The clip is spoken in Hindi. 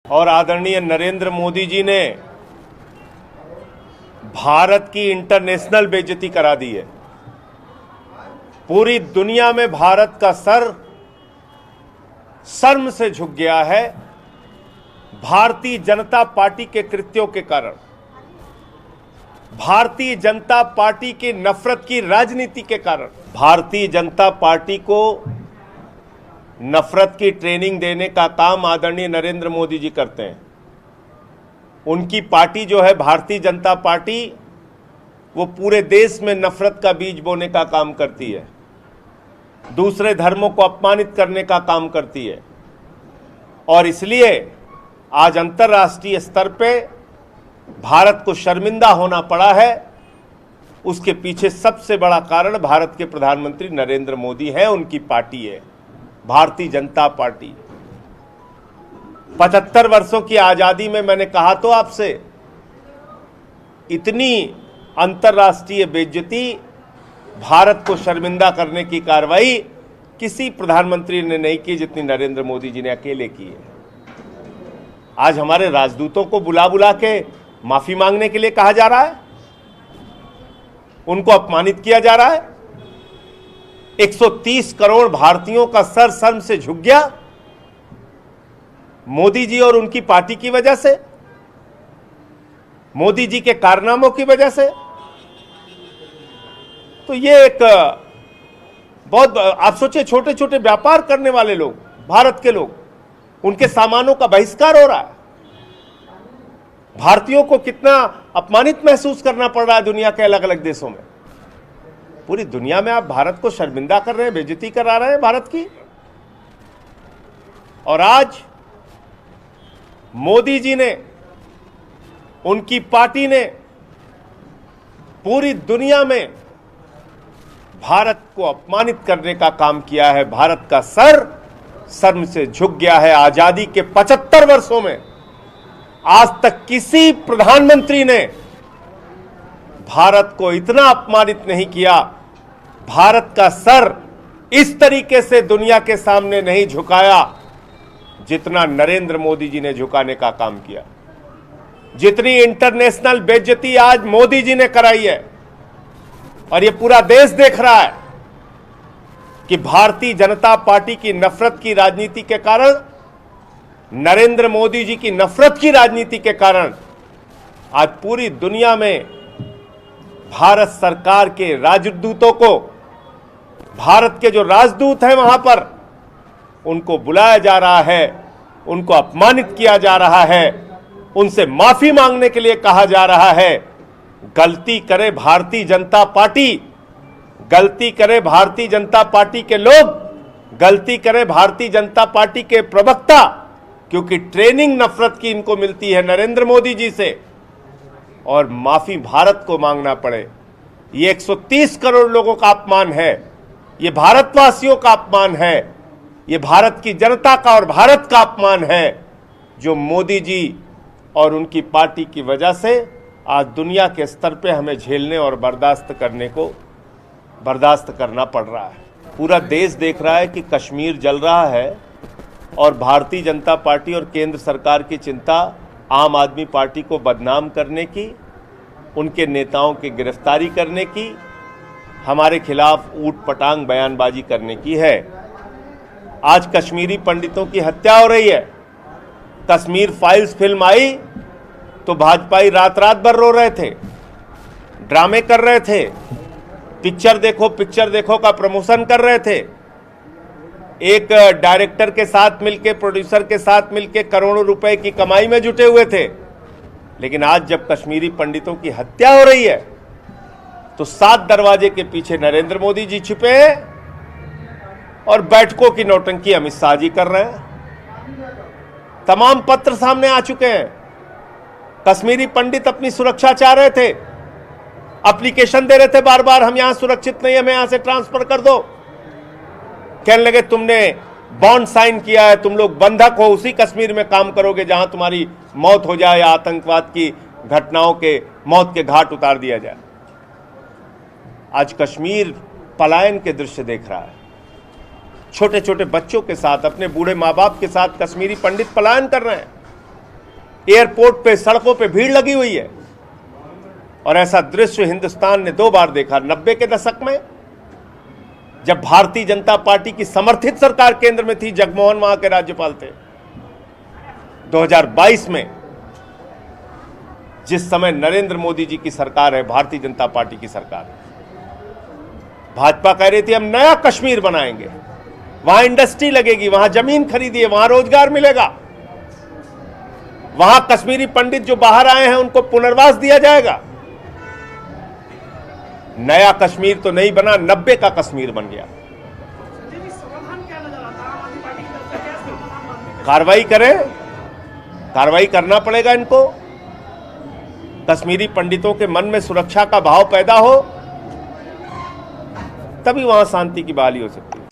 और आदरणीय नरेंद्र मोदी जी ने भारत की इंटरनेशनल बेइज्जती करा दी है। पूरी दुनिया में भारत का सर शर्म से झुक गया है भारतीय जनता पार्टी के कृत्यों के कारण। भारतीय जनता पार्टी की नफरत की राजनीति के कारण भारतीय जनता पार्टी को नफरत की ट्रेनिंग देने का काम आदरणीय नरेंद्र मोदी जी करते हैं। उनकी पार्टी जो है भारतीय जनता पार्टी, वो पूरे देश में नफरत का बीज बोने का काम करती है, दूसरे धर्मों को अपमानित करने का काम करती है। और इसलिए आज अंतर्राष्ट्रीय स्तर पे भारत को शर्मिंदा होना पड़ा है। उसके पीछे सबसे बड़ा कारण भारत के प्रधानमंत्री नरेंद्र मोदी हैं, उनकी पार्टी है भारतीय जनता पार्टी। 75 वर्षों की आजादी में मैंने कहा तो आपसे, इतनी अंतर्राष्ट्रीय बेइज्जती, भारत को शर्मिंदा करने की कार्रवाई किसी प्रधानमंत्री ने नहीं की जितनी नरेंद्र मोदी जी ने अकेले की है। आज हमारे राजदूतों को बुला बुला के माफी मांगने के लिए कहा जा रहा है, उनको अपमानित किया जा रहा है। 130 करोड़ भारतीयों का सर शर्म से झुक गया मोदी जी और उनकी पार्टी की वजह से, मोदी जी के कारनामों की वजह से। तो ये एक बहुत, आप सोचिए, छोटे छोटे व्यापार करने वाले लोग, भारत के लोग, उनके सामानों का बहिष्कार हो रहा है। भारतीयों को कितना अपमानित महसूस करना पड़ रहा है दुनिया के अलग अलग देशों में। पूरी दुनिया में आप भारत को शर्मिंदा कर रहे हैं, बेइज्जती करा रहे हैं भारत की। और आज मोदी जी ने, उनकी पार्टी ने पूरी दुनिया में भारत को अपमानित करने का काम किया है। भारत का सर शर्म से झुक गया है। आजादी के 75 वर्षों में आज तक किसी प्रधानमंत्री ने भारत को इतना अपमानित नहीं किया, भारत का सर इस तरीके से दुनिया के सामने नहीं झुकाया जितना नरेंद्र मोदी जी ने झुकाने का काम किया। जितनी इंटरनेशनल बेइज्जती आज मोदी जी ने कराई है, और ये पूरा देश देख रहा है कि भारतीय जनता पार्टी की नफरत की राजनीति के कारण, नरेंद्र मोदी जी की नफरत की राजनीति के कारण आज पूरी दुनिया में भारत सरकार के राजदूतों को, भारत के जो राजदूत हैं वहां पर, उनको बुलाया जा रहा है, उनको अपमानित किया जा रहा है, उनसे माफी मांगने के लिए कहा जा रहा है। गलती करे भारतीय जनता पार्टी, गलती करे भारतीय जनता पार्टी के लोग, गलती करे भारतीय जनता पार्टी के प्रवक्ता, क्योंकि ट्रेनिंग नफरत की इनको मिलती है नरेंद्र मोदी जी से, और माफी भारत को मांगना पड़े। ये 130 करोड़ लोगों का अपमान है, ये भारतवासियों का अपमान है, ये भारत की जनता का और भारत का अपमान है, जो मोदी जी और उनकी पार्टी की वजह से आज दुनिया के स्तर पे हमें झेलने और बर्दाश्त करना पड़ रहा है। पूरा देश देख रहा है कि कश्मीर जल रहा है, और भारतीय जनता पार्टी और केंद्र सरकार की चिंता आम आदमी पार्टी को बदनाम करने की, उनके नेताओं की गिरफ्तारी करने की, हमारे खिलाफ ऊट पटांग बयानबाजी करने की है। आज कश्मीरी पंडितों की हत्या हो रही है। कश्मीर फाइल्स फिल्म आई तो भाजपाई रात रात भर रो रहे थे, ड्रामे कर रहे थे, पिक्चर देखो का प्रमोशन कर रहे थे। एक डायरेक्टर के साथ मिलके, प्रोड्यूसर के साथ मिलके करोड़ों रुपए की कमाई में जुटे हुए थे। लेकिन आज जब कश्मीरी पंडितों की हत्या हो रही है तो 7 दरवाजे के पीछे नरेंद्र मोदी जी छिपे हैं और बैठकों की नौटंकी अमित शाह जी कर रहे हैं। तमाम पत्र सामने आ चुके हैं। कश्मीरी पंडित अपनी सुरक्षा चाह रहे थे, एप्लीकेशन दे रहे थे बार बार, हम यहां सुरक्षित नहीं, हमें यहां से ट्रांसफर कर दो। कहने लगे तुमने बॉन्ड साइन किया है, तुम लोग बंधक हो, उसी कश्मीर में काम करोगे जहां तुम्हारी मौत हो जाए या आतंकवाद की घटनाओं के मौत के घाट उतार दिया जाए। आज कश्मीर पलायन के दृश्य देख रहा है। छोटे छोटे बच्चों के साथ, अपने बूढ़े माँ बाप के साथ कश्मीरी पंडित पलायन कर रहे हैं। एयरपोर्ट पे, सड़कों पे भीड़ लगी हुई है। और ऐसा दृश्य हिंदुस्तान ने 2 बार देखा, 90 के दशक में जब भारतीय जनता पार्टी की समर्थित सरकार केंद्र में थी, जगमोहन वहां के राज्यपाल थे। 2022 में जिस समय नरेंद्र मोदी जी की सरकार है, भारतीय जनता पार्टी की सरकार, भाजपा कह रही थी हम नया कश्मीर बनाएंगे, वहां इंडस्ट्री लगेगी, वहां जमीन खरीदिए, वहां रोजगार मिलेगा, वहां कश्मीरी पंडित जो बाहर आए हैं उनको पुनर्वास दिया जाएगा। नया कश्मीर तो नहीं बना, 90 का कश्मीर बन गया। कार्रवाई करें, कार्रवाई करना पड़ेगा इनको। कश्मीरी पंडितों के मन में सुरक्षा का भाव पैदा हो, तभी वहां शांति की बहाली हो सकती है।